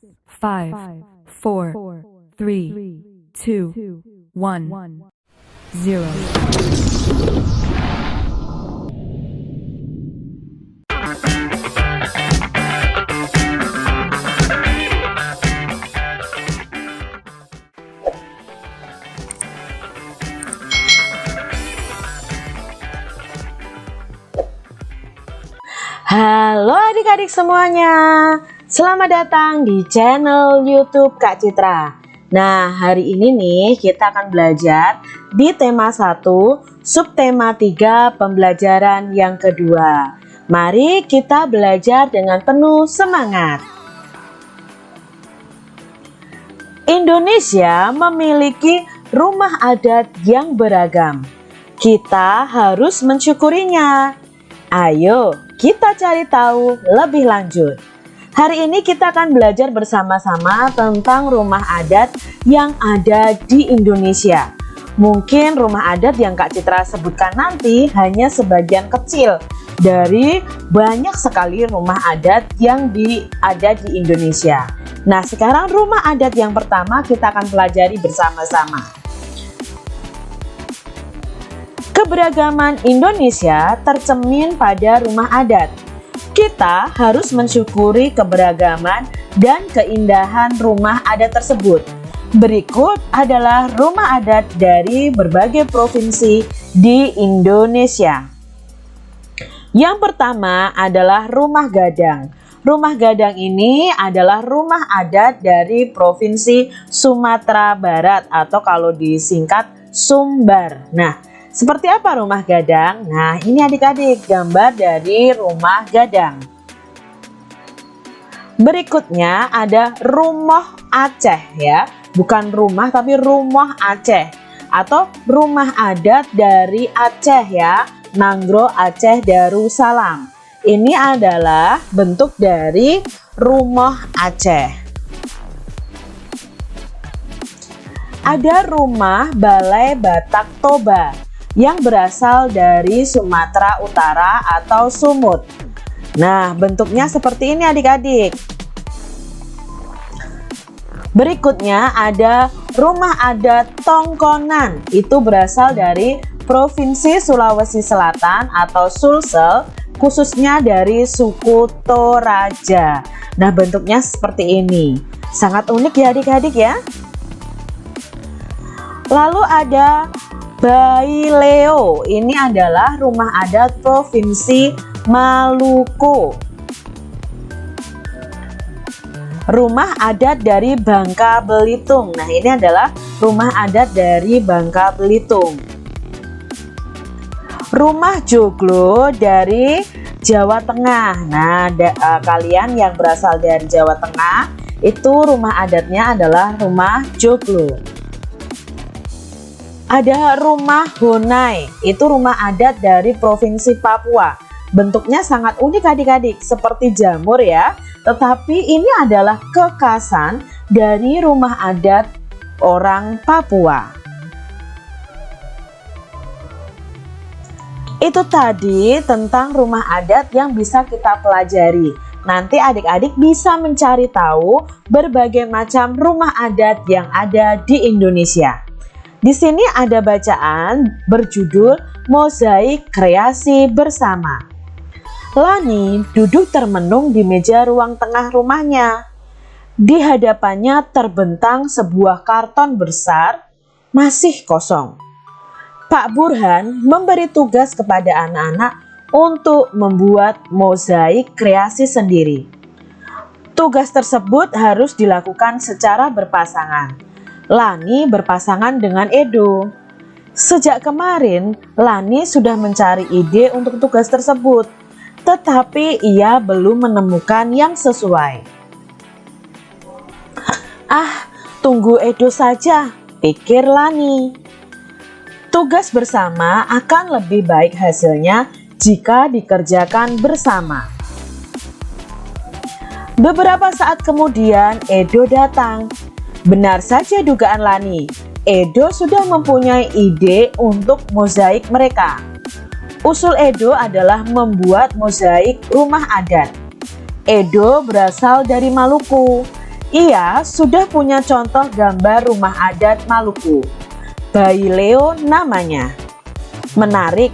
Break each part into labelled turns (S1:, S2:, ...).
S1: 5, 4, 3, 2, 1, 0.
S2: Halo adik-adik semuanya, selamat datang di channel YouTube Kak Citra. Nah, hari ini nih kita akan belajar di tema 1, subtema 3, pembelajaran yang kedua. Mari kita belajar dengan penuh semangat. Indonesia memiliki rumah adat yang beragam. Kita harus mensyukurinya. Ayo kita cari tahu lebih lanjut. Hari ini kita akan belajar bersama-sama tentang rumah adat yang ada di Indonesia. Mungkin rumah adat yang Kak Citra sebutkan nanti hanya sebagian kecil dari banyak sekali rumah adat yang ada di Indonesia. Nah, sekarang rumah adat yang pertama kita akan pelajari bersama-sama. Keberagaman Indonesia tercermin pada rumah adat. Kita harus mensyukuri keberagaman dan keindahan rumah adat tersebut. Berikut adalah rumah adat dari berbagai provinsi di Indonesia. Yang pertama adalah Rumah Gadang. Rumah Gadang ini adalah rumah adat dari Provinsi Sumatera Barat atau kalau disingkat Sumbar. Nah, seperti apa rumah gadang? Nah, ini adik-adik gambar dari rumah gadang. Berikutnya ada rumah Aceh ya. Bukan rumah tapi rumah Aceh atau rumah adat dari Aceh ya. Nanggro Aceh Darussalam. Ini adalah bentuk dari rumah Aceh. Ada rumah Balai Batak Toba yang berasal dari Sumatera Utara atau Sumut. Nah, bentuknya seperti ini adik-adik. Berikutnya ada rumah adat Tongkonan. Itu berasal dari Provinsi Sulawesi Selatan atau Sulsel, khususnya dari suku Toraja. Nah, bentuknya seperti ini. Sangat unik ya adik-adik ya. Lalu ada Baileo, ini adalah rumah adat Provinsi Maluku. Rumah adat dari Bangka Belitung. Nah, ini adalah rumah adat dari Bangka Belitung. Rumah Joglo dari Jawa Tengah. Nah, kalian yang berasal dari Jawa Tengah, itu rumah adatnya adalah rumah Joglo. Ada rumah Honai, itu rumah adat dari Provinsi Papua. Bentuknya sangat unik adik-adik, seperti jamur ya. Tetapi ini adalah kekhasan dari rumah adat orang Papua. Itu tadi tentang rumah adat yang bisa kita pelajari. Nanti adik-adik bisa mencari tahu berbagai macam rumah adat yang ada di Indonesia. Di sini ada bacaan berjudul Mozaik Kreasi Bersama. Lani duduk termenung di meja ruang tengah rumahnya. Di hadapannya terbentang sebuah karton besar, masih kosong. Pak Burhan memberi tugas kepada anak-anak untuk membuat mozaik kreasi sendiri. Tugas tersebut harus dilakukan secara berpasangan. Lani berpasangan dengan Edo. Sejak kemarin, Lani sudah mencari ide untuk tugas tersebut, tetapi ia belum menemukan yang sesuai. Ah, tunggu Edo saja, pikir Lani. Tugas bersama akan lebih baik hasilnya jika dikerjakan bersama. Beberapa saat kemudian, Edo datang. Benar saja dugaan Lani, Edo sudah mempunyai ide untuk mozaik mereka. Usul Edo adalah membuat mozaik rumah adat. Edo berasal dari Maluku. Ia sudah punya contoh gambar rumah adat Maluku. Bayi Leo namanya. Menarik,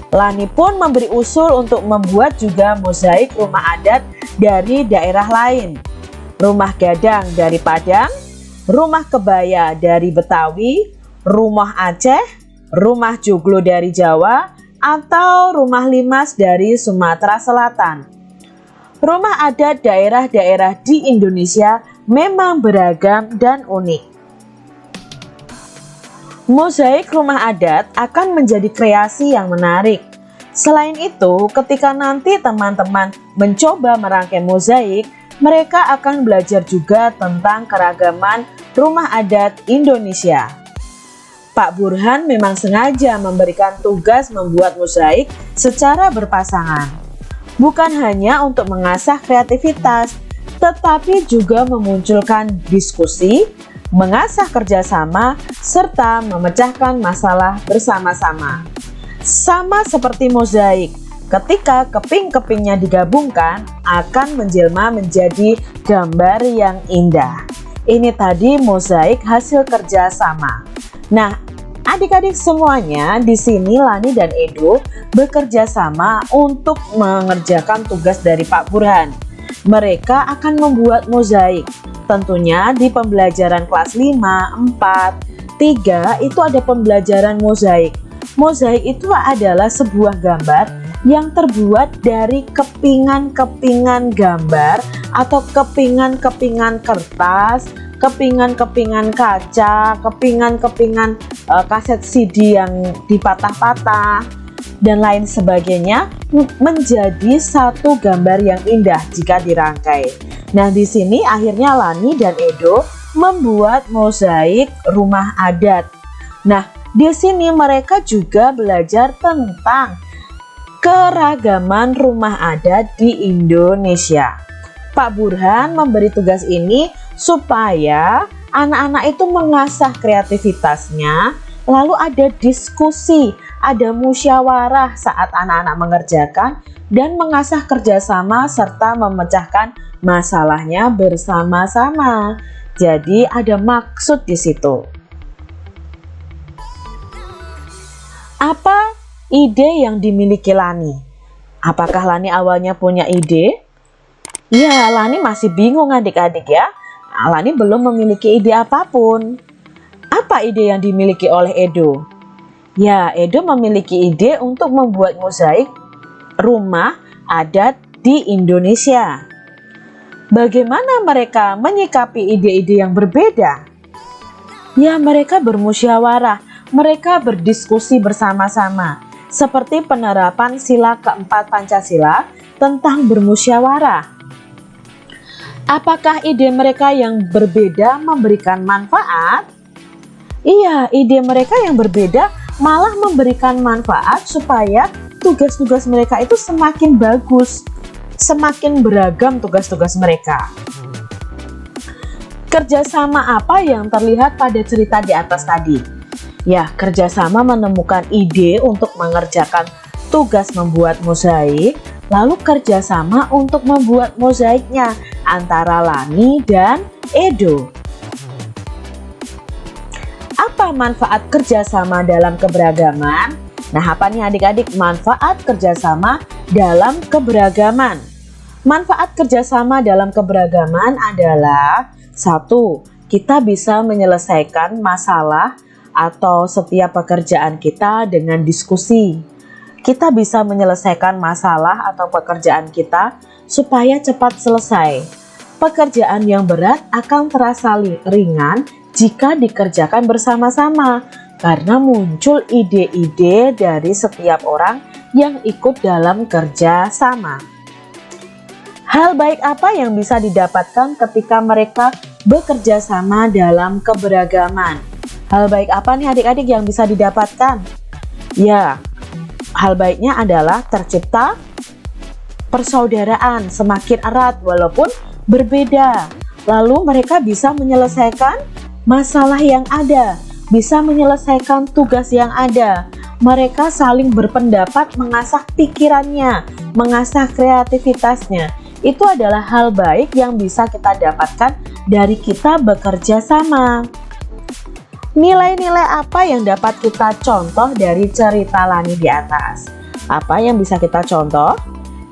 S2: Lani pun memberi usul untuk membuat juga mozaik rumah adat dari daerah lain. Rumah gadang dari Padang, rumah kebaya dari Betawi, rumah Aceh, rumah joglo dari Jawa, atau rumah limas dari Sumatera Selatan. Rumah adat daerah-daerah di Indonesia memang beragam dan unik. Mozaik rumah adat akan menjadi kreasi yang menarik. Selain itu, ketika nanti teman-teman mencoba merangkai mozaik, mereka akan belajar juga tentang keragaman rumah adat Indonesia. Pak Burhan memang sengaja memberikan tugas membuat mozaik secara berpasangan. Bukan hanya untuk mengasah kreativitas, tetapi juga memunculkan diskusi, mengasah kerjasama, serta memecahkan masalah bersama-sama. Sama seperti mozaik, ketika keping-kepingnya digabungkan akan menjelma menjadi gambar yang indah. Ini tadi mozaik hasil kerjasama. Nah, adik-adik semuanya di sini Lani dan Edo bekerja sama untuk mengerjakan tugas dari Pak Burhan. Mereka akan membuat mozaik. Tentunya di pembelajaran kelas 5, 4, 3 itu ada pembelajaran mozaik. Mozaik itu adalah sebuah gambar yang terbuat dari kepingan-kepingan gambar atau kepingan-kepingan kertas, kepingan-kepingan kaca, kepingan-kepingan kaset CD yang dipatah-patah, dan lain sebagainya menjadi satu gambar yang indah jika dirangkai. Nah, di sini akhirnya Lani dan Edo membuat mozaik rumah adat. Nah, di sini mereka juga belajar tentang keragaman rumah adat di Indonesia. Pak Burhan memberi tugas ini supaya anak-anak itu mengasah kreativitasnya, lalu ada diskusi, ada musyawarah saat anak-anak mengerjakan, dan mengasah kerjasama serta memecahkan masalahnya bersama-sama. Jadi ada maksud di situ. Apa ide yang dimiliki Lani? Apakah Lani awalnya punya ide? Ya, Lani masih bingung adik-adik ya. Lani belum memiliki ide apapun. Apa ide yang dimiliki oleh Edo? Ya, Edo memiliki ide untuk membuat mozaik rumah adat di Indonesia. Bagaimana mereka menyikapi ide-ide yang berbeda? Ya, mereka bermusyawarah, mereka berdiskusi bersama-sama, seperti penerapan sila keempat Pancasila tentang bermusyawarah. Apakah ide mereka yang berbeda memberikan manfaat? Iya, ide mereka yang berbeda malah memberikan manfaat supaya tugas-tugas mereka itu semakin bagus, semakin beragam tugas-tugas mereka. Kerjasama apa yang terlihat pada cerita di atas tadi? Ya, kerjasama menemukan ide untuk mengerjakan tugas membuat mozaik, lalu kerjasama untuk membuat mozaiknya antara Lani dan Edo. Apa manfaat kerjasama dalam keberagaman? Nah, apa nih adik-adik manfaat kerjasama dalam keberagaman? Manfaat kerjasama dalam keberagaman adalah 1. Kita bisa menyelesaikan masalah atau setiap pekerjaan kita dengan diskusi. Kita bisa menyelesaikan masalah atau pekerjaan kita supaya cepat selesai. Pekerjaan yang berat akan terasa ringan jika dikerjakan bersama-sama, karena muncul ide-ide dari setiap orang yang ikut dalam kerja sama. Hal baik apa yang bisa didapatkan ketika mereka bekerja sama dalam keberagaman? Hal baik apa nih adik-adik yang bisa didapatkan? Ya, hal baiknya adalah tercipta persaudaraan semakin erat walaupun berbeda. Lalu mereka bisa menyelesaikan masalah yang ada, bisa menyelesaikan tugas yang ada. Mereka saling berpendapat, mengasah pikirannya, mengasah kreativitasnya. itu adalah hal baik yang bisa kita dapatkan dari kita bekerja sama. Nilai-nilai apa yang dapat kita contoh dari cerita Lani di atas? Apa yang bisa kita contoh?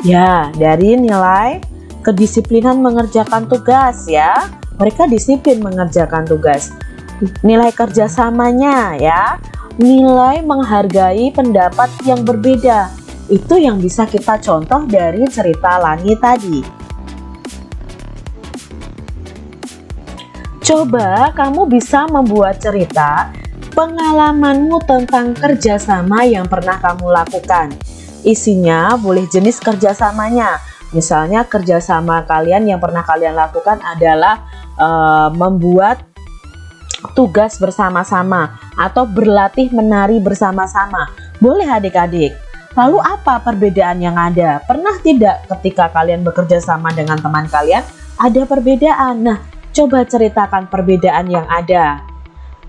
S2: Ya, dari nilai kedisiplinan mengerjakan tugas ya. Mereka disiplin mengerjakan tugas. Nilai kerjasamanya ya. Nilai menghargai pendapat yang berbeda. Itu yang bisa kita contoh dari cerita Lani tadi. Coba kamu bisa membuat cerita pengalamanmu tentang kerjasama yang pernah kamu lakukan. Isinya boleh jenis kerjasamanya. Misalnya kerjasama kalian yang pernah kalian lakukan adalah membuat tugas bersama-sama atau berlatih menari bersama-sama. Boleh adik-adik. Lalu apa perbedaan yang ada? Pernah tidak ketika kalian bekerja sama dengan teman kalian ada perbedaan? Nah, coba ceritakan perbedaan yang ada.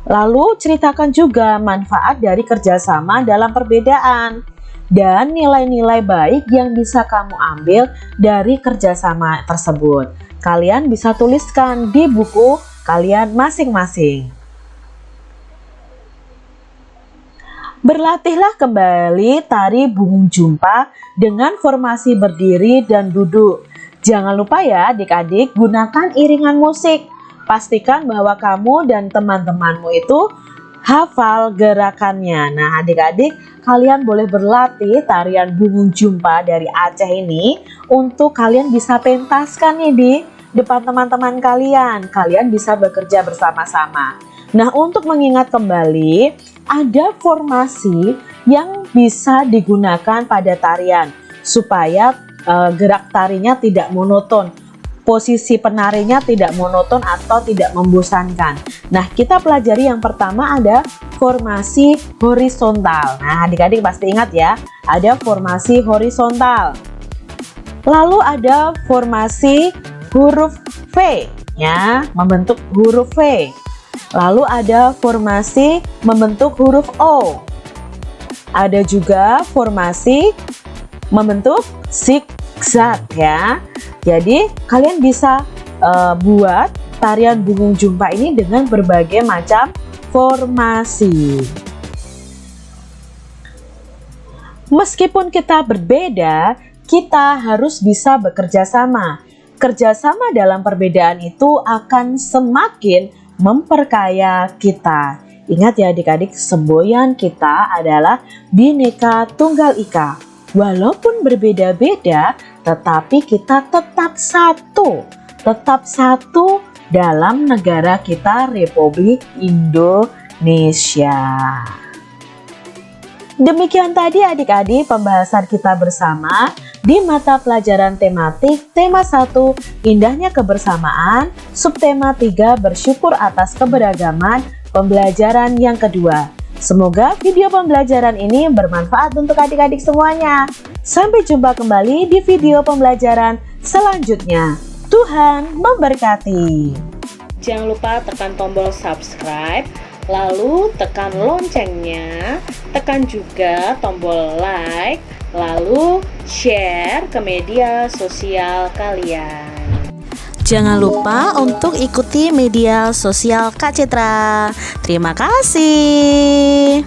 S2: Lalu ceritakan juga manfaat dari kerjasama dalam perbedaan dan nilai-nilai baik yang bisa kamu ambil dari kerjasama tersebut. Kalian bisa tuliskan di buku kalian masing-masing. Berlatihlah kembali tari bungung jumpa dengan formasi berdiri dan duduk. Jangan lupa ya adik-adik, gunakan iringan musik. Pastikan bahwa kamu dan teman-temanmu itu hafal gerakannya. Nah adik-adik, kalian boleh berlatih tarian bungung jumpa dari Aceh ini untuk kalian bisa pentaskan nih di depan teman-teman kalian. Kalian bisa bekerja bersama-sama. Nah untuk mengingat kembali, ada formasi yang bisa digunakan pada tarian supaya gerak tarinya tidak monoton. Posisi penarinya tidak monoton atau tidak membosankan. Nah, kita pelajari yang pertama ada formasi horizontal. Nah, adik-adik pasti ingat ya, ada formasi horizontal. Lalu ada formasi huruf V, ya, membentuk huruf V. Lalu ada formasi membentuk huruf O. Ada juga formasi membentuk zigzag ya. Jadi kalian bisa buat tarian bungung jumpa ini dengan berbagai macam formasi. Meskipun kita berbeda, kita harus bisa bekerja sama. Kerjasama dalam perbedaan itu akan semakin memperkaya kita. Ingat ya adik-adik, semboyan kita adalah Bhinneka Tunggal Ika. Walaupun berbeda-beda, tetapi kita tetap satu dalam negara kita, Republik Indonesia. Demikian tadi adik-adik pembahasan kita bersama di mata pelajaran tematik tema 1 indahnya kebersamaan, subtema 3 bersyukur atas keberagaman, pembelajaran yang kedua. Semoga video pembelajaran ini bermanfaat untuk adik-adik semuanya. Sampai jumpa kembali di video pembelajaran selanjutnya. Tuhan memberkati.
S3: Jangan lupa tekan tombol subscribe, lalu tekan loncengnya, tekan juga tombol like, lalu share ke media sosial kalian.
S4: Jangan lupa untuk ikuti media sosial Kak Citra. Terima kasih.